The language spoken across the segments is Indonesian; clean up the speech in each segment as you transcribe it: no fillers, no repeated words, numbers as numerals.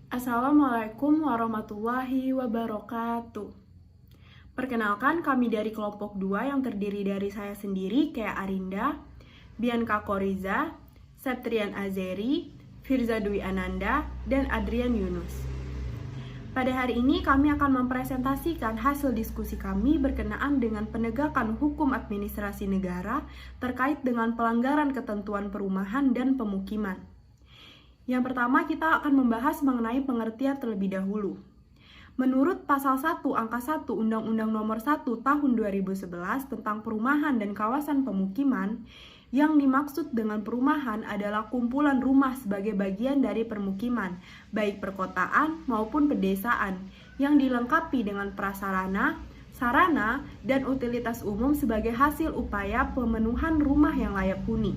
Assalamualaikum warahmatullahi wabarakatuh. Perkenalkan, kami dari kelompok 2 yang terdiri dari saya sendiri, Kea Arinda, Bianca Koriza, Septrian Azeri, Firza Dwi Ananda, dan Adrian Yunus. Pada hari ini kami akan mempresentasikan hasil diskusi kami berkenaan dengan penegakan hukum administrasi negara terkait dengan pelanggaran ketentuan perumahan dan pemukiman. Yang pertama, kita akan membahas mengenai pengertian terlebih dahulu. Menurut Pasal 1 Angka 1 Undang-Undang Nomor 1 Tahun 2011 tentang Perumahan dan Kawasan Pemukiman, yang dimaksud dengan perumahan adalah kumpulan rumah sebagai bagian dari permukiman, baik perkotaan maupun pedesaan, yang dilengkapi dengan prasarana, sarana, dan utilitas umum sebagai hasil upaya pemenuhan rumah yang layak huni.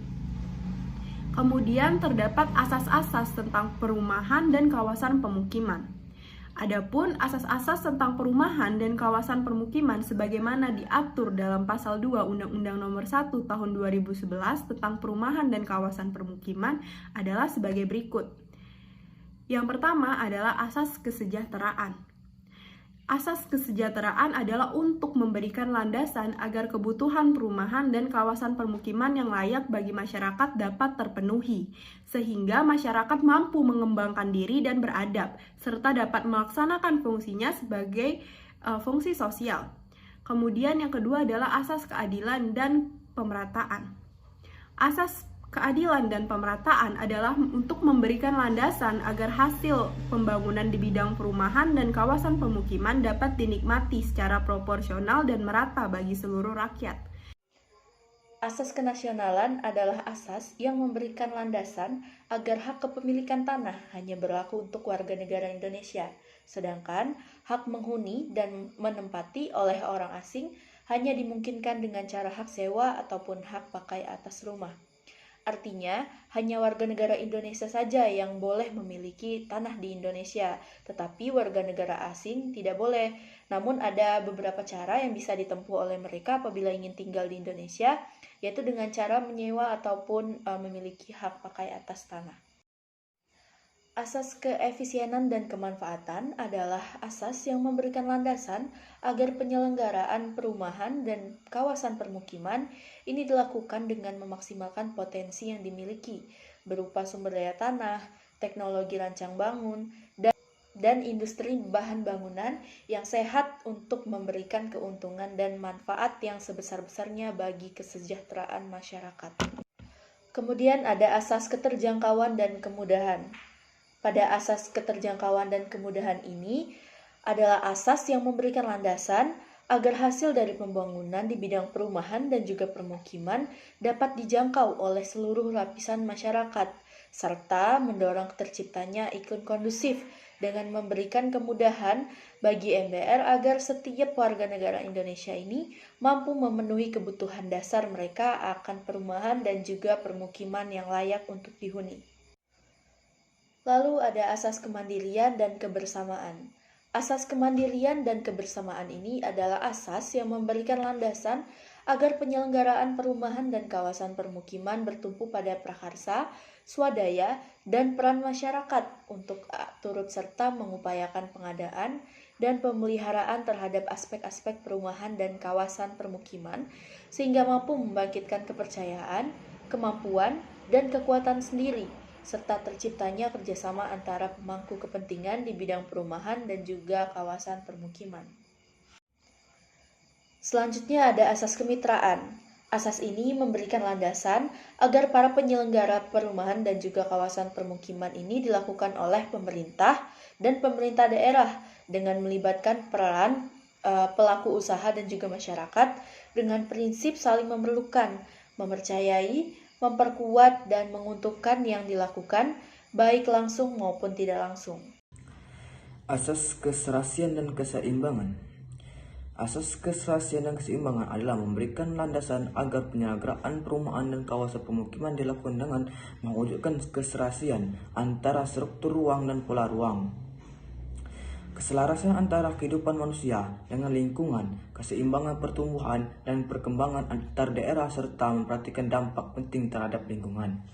Kemudian terdapat asas-asas tentang perumahan dan kawasan pemukiman. Adapun asas-asas tentang perumahan dan kawasan permukiman sebagaimana diatur dalam Pasal 2 Undang-Undang Nomor 1 Tahun 2011 tentang Perumahan dan Kawasan Permukiman adalah sebagai berikut. Yang pertama adalah asas kesejahteraan. Asas kesejahteraan adalah untuk memberikan landasan agar kebutuhan perumahan dan kawasan permukiman yang layak bagi masyarakat dapat terpenuhi, sehingga masyarakat mampu mengembangkan diri dan beradab, serta dapat melaksanakan fungsinya sebagai fungsi sosial. Kemudian yang kedua adalah asas keadilan dan pemerataan. Asas keadilan dan pemerataan adalah untuk memberikan landasan agar hasil pembangunan di bidang perumahan dan kawasan pemukiman dapat dinikmati secara proporsional dan merata bagi seluruh rakyat. Asas kenasionalan adalah asas yang memberikan landasan agar hak kepemilikan tanah hanya berlaku untuk warga negara Indonesia, sedangkan hak menghuni dan menempati oleh orang asing hanya dimungkinkan dengan cara hak sewa ataupun hak pakai atas rumah. Artinya, hanya warga negara Indonesia saja yang boleh memiliki tanah di Indonesia, tetapi warga negara asing tidak boleh. Namun ada beberapa cara yang bisa ditempuh oleh mereka apabila ingin tinggal di Indonesia, yaitu dengan cara menyewa ataupun memiliki hak pakai atas tanah. Asas keefisienan dan kemanfaatan adalah asas yang memberikan landasan agar penyelenggaraan perumahan dan kawasan permukiman ini dilakukan dengan memaksimalkan potensi yang dimiliki berupa sumber daya tanah, teknologi rancang bangun, dan industri bahan bangunan yang sehat untuk memberikan keuntungan dan manfaat yang sebesar-besarnya bagi kesejahteraan masyarakat. Kemudian ada asas keterjangkauan dan kemudahan. Pada asas keterjangkauan dan kemudahan ini adalah asas yang memberikan landasan agar hasil dari pembangunan di bidang perumahan dan juga permukiman dapat dijangkau oleh seluruh lapisan masyarakat, serta mendorong terciptanya iklim kondusif dengan memberikan kemudahan bagi MBR agar setiap warga negara Indonesia ini mampu memenuhi kebutuhan dasar mereka akan perumahan dan juga permukiman yang layak untuk dihuni. Lalu ada asas kemandirian dan kebersamaan. Asas kemandirian dan kebersamaan ini adalah asas yang memberikan landasan agar penyelenggaraan perumahan dan kawasan permukiman bertumpu pada prakarsa, swadaya, dan peran masyarakat untuk turut serta mengupayakan pengadaan dan pemeliharaan terhadap aspek-aspek perumahan dan kawasan permukiman sehingga mampu membangkitkan kepercayaan, kemampuan, dan kekuatan sendiri serta terciptanya kerjasama antara pemangku kepentingan di bidang perumahan dan juga kawasan permukiman. Selanjutnya ada asas kemitraan. Asas ini memberikan landasan agar para penyelenggara perumahan dan juga kawasan permukiman ini dilakukan oleh pemerintah dan pemerintah daerah dengan melibatkan peran pelaku usaha dan juga masyarakat dengan prinsip saling memerlukan, mempercayai, memperkuat dan menguntungkan yang dilakukan, baik langsung maupun tidak langsung. Asas keserasian dan keseimbangan. Asas keserasian dan keseimbangan adalah memberikan landasan agar penyelenggaraan perumahan dan kawasan pemukiman dilakukan dengan mewujudkan keserasian antara struktur ruang dan pola ruang, keselarasan antara kehidupan manusia dengan lingkungan, keseimbangan pertumbuhan dan perkembangan antar daerah serta memperhatikan dampak penting terhadap lingkungan.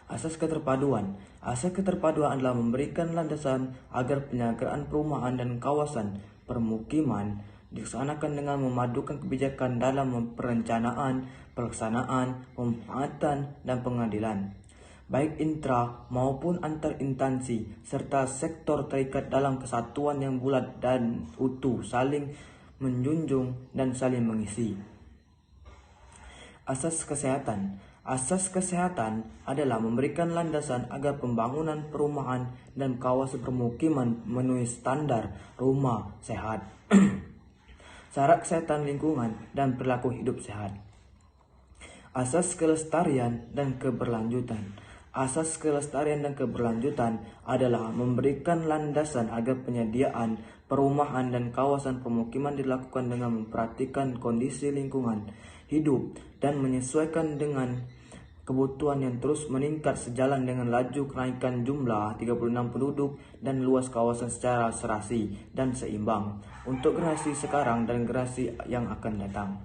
Asas keterpaduan. Asas keterpaduan adalah memberikan landasan agar penyelenggaraan perumahan dan kawasan permukiman dilaksanakan dengan memadukan kebijakan dalam perencanaan, pelaksanaan, pemanfaatan, dan pengadilan, baik intra maupun antar instansi, serta sektor terikat dalam kesatuan yang bulat dan utuh, saling menjunjung dan saling mengisi. Asas kesehatan. Asas kesehatan adalah memberikan landasan agar pembangunan perumahan dan kawasan permukiman memenuhi standar rumah sehat, syarat kesehatan lingkungan, dan perilaku hidup sehat. Asas kelestarian dan keberlanjutan. Asas kelestarian dan keberlanjutan adalah memberikan landasan agar penyediaan perumahan dan kawasan permukiman dilakukan dengan memperhatikan kondisi lingkungan hidup dan menyesuaikan dengan kebutuhan yang terus meningkat sejalan dengan laju kenaikan jumlah 36 penduduk dan luas kawasan secara serasi dan seimbang untuk generasi sekarang dan generasi yang akan datang.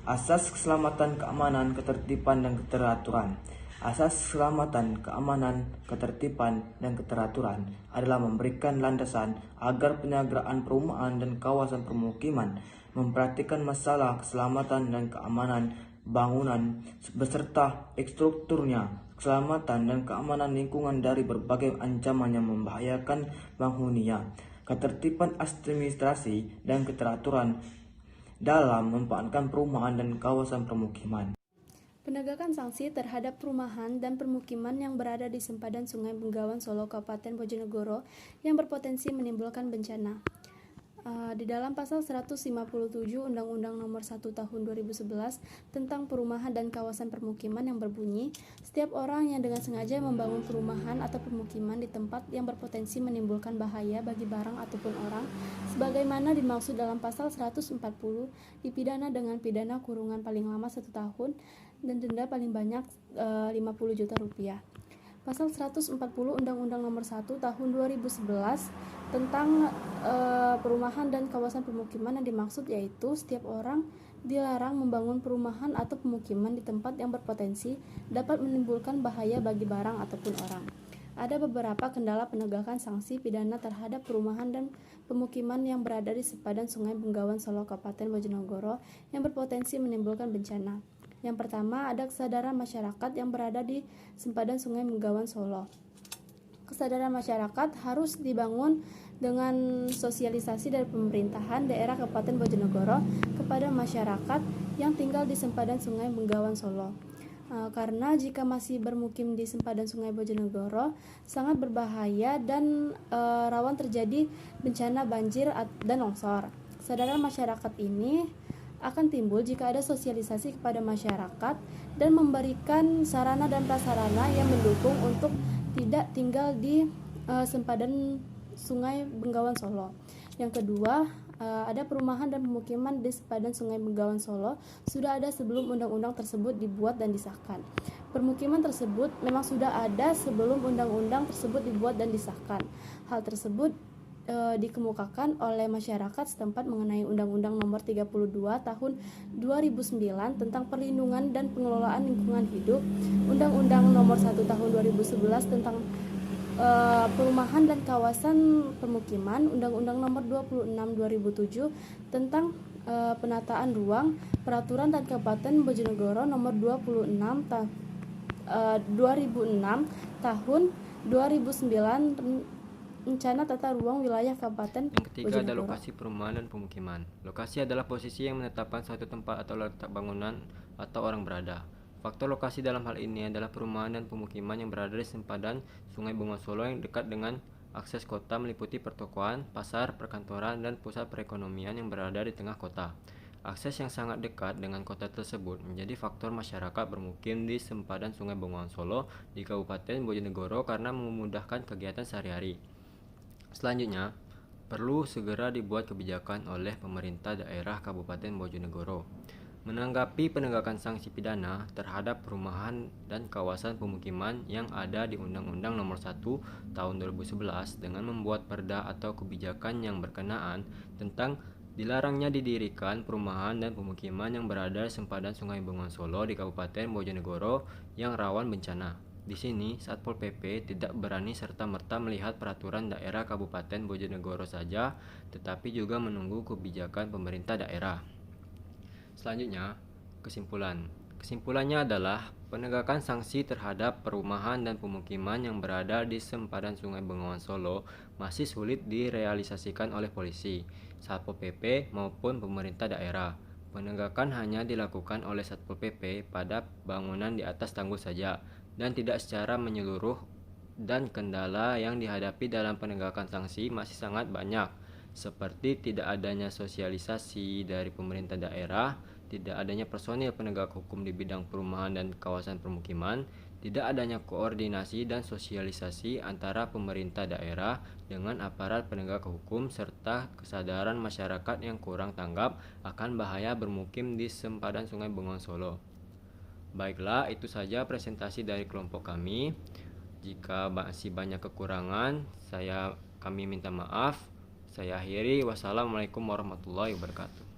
Asas keselamatan, keamanan, ketertiban, dan keteraturan. Asas keselamatan, keamanan, ketertiban, dan keteraturan adalah memberikan landasan agar penyelenggaraan perumahan dan kawasan permukiman memperhatikan masalah keselamatan dan keamanan bangunan beserta strukturnya, keselamatan dan keamanan lingkungan dari berbagai ancaman yang membahayakan penghuninya, ketertiban administrasi, dan keteraturan dalam mempertahankan perumahan dan kawasan permukiman. Penegakan sanksi terhadap perumahan dan permukiman yang berada di sempadan Sungai Bengawan Solo, Kabupaten Bojonegoro yang berpotensi menimbulkan bencana. Di dalam pasal 157 Undang-Undang Nomor 1 Tahun 2011 tentang perumahan dan kawasan permukiman yang berbunyi, setiap orang yang dengan sengaja membangun perumahan atau permukiman di tempat yang berpotensi menimbulkan bahaya bagi barang ataupun orang, sebagaimana dimaksud dalam pasal 140, dipidana dengan pidana kurungan paling lama 1 tahun dan denda paling banyak 50 juta rupiah. Pasal 140 Undang-Undang Nomor 1 Tahun 2011 tentang perumahan dan kawasan permukiman yang dimaksud yaitu setiap orang dilarang membangun perumahan atau pemukiman di tempat yang berpotensi dapat menimbulkan bahaya bagi barang ataupun orang. Ada beberapa kendala penegakan sanksi pidana terhadap perumahan dan pemukiman yang berada di sepadan Sungai Bengawan Solo, Kabupaten Bojonegoro yang berpotensi menimbulkan bencana. Yang pertama, ada kesadaran masyarakat yang berada di sempadan Sungai Bengawan Solo. Kesadaran masyarakat harus dibangun dengan sosialisasi dari pemerintahan daerah Kabupaten Bojonegoro kepada masyarakat yang tinggal di sempadan Sungai Bengawan Solo. Karena jika masih bermukim di sempadan Sungai Bojonegoro sangat berbahaya dan rawan terjadi bencana banjir dan longsor. Kesadaran masyarakat ini akan timbul jika ada sosialisasi kepada masyarakat dan memberikan sarana dan prasarana yang mendukung untuk tidak tinggal di sempadan Sungai Bengawan Solo. Yang kedua, ada perumahan dan pemukiman di sepadan Sungai Bengawan Solo sudah ada sebelum undang-undang tersebut dibuat dan disahkan. Permukiman tersebut memang sudah ada sebelum undang-undang tersebut dibuat dan disahkan. Hal tersebut dikemukakan oleh masyarakat setempat mengenai Undang-Undang Nomor 32 Tahun 2009 tentang perlindungan dan pengelolaan lingkungan hidup, Undang-Undang Nomor 1 Tahun 2011 tentang perumahan dan kawasan permukiman, Undang-Undang Nomor 26 2007 tentang penataan ruang, Peraturan dan Kabupaten Bojonegoro Nomor 26 2006 Tahun 2009 Rencana Tata Ruang Wilayah Kabupaten Yang ketiga ada Bojonegoro. lokasi perumahan dan pemukiman. Lokasi adalah posisi yang menetapkan suatu tempat atau letak bangunan atau orang berada. Faktor lokasi dalam hal ini adalah perumahan dan pemukiman yang berada di sempadan Sungai Bengawan Solo yang dekat dengan akses kota meliputi pertokoan, pasar, perkantoran, dan pusat perekonomian yang berada di tengah kota. Akses yang sangat dekat dengan kota tersebut menjadi faktor masyarakat bermukim di sempadan Sungai Bengawan Solo di Kabupaten Bojonegoro karena memudahkan kegiatan sehari-hari. Selanjutnya, perlu segera dibuat kebijakan oleh pemerintah daerah Kabupaten Bojonegoro menanggapi penegakan sanksi pidana terhadap perumahan dan kawasan pemukiman yang ada di Undang-Undang Nomor 1 Tahun 2011 dengan membuat perda atau kebijakan yang berkenaan tentang dilarangnya didirikan perumahan dan pemukiman yang berada di sempadan Sungai Bengawan Solo di Kabupaten Bojonegoro yang rawan bencana. Di sini, Satpol PP tidak berani serta-merta melihat peraturan daerah Kabupaten Bojonegoro saja, tetapi juga menunggu kebijakan pemerintah daerah. Selanjutnya, kesimpulan. Kesimpulannya adalah penegakan sanksi terhadap perumahan dan pemukiman yang berada di sempadan Sungai Bengawan Solo masih sulit direalisasikan oleh polisi, Satpol PP maupun pemerintah daerah. Penegakan hanya dilakukan oleh Satpol PP pada bangunan di atas tanggul saja dan tidak secara menyeluruh, dan kendala yang dihadapi dalam penegakan sanksi masih sangat banyak, seperti tidak adanya sosialisasi dari pemerintah daerah, tidak adanya personil penegak hukum di bidang perumahan dan kawasan permukiman, tidak adanya koordinasi dan sosialisasi antara pemerintah daerah dengan aparat penegak hukum, serta kesadaran masyarakat yang kurang tanggap akan bahaya bermukim di sempadan Sungai Bengawan Solo. Baiklah, itu saja presentasi dari kelompok kami. Jika masih banyak kekurangan, kami minta maaf. Saya akhiri. Wassalamualaikum warahmatullahi wabarakatuh.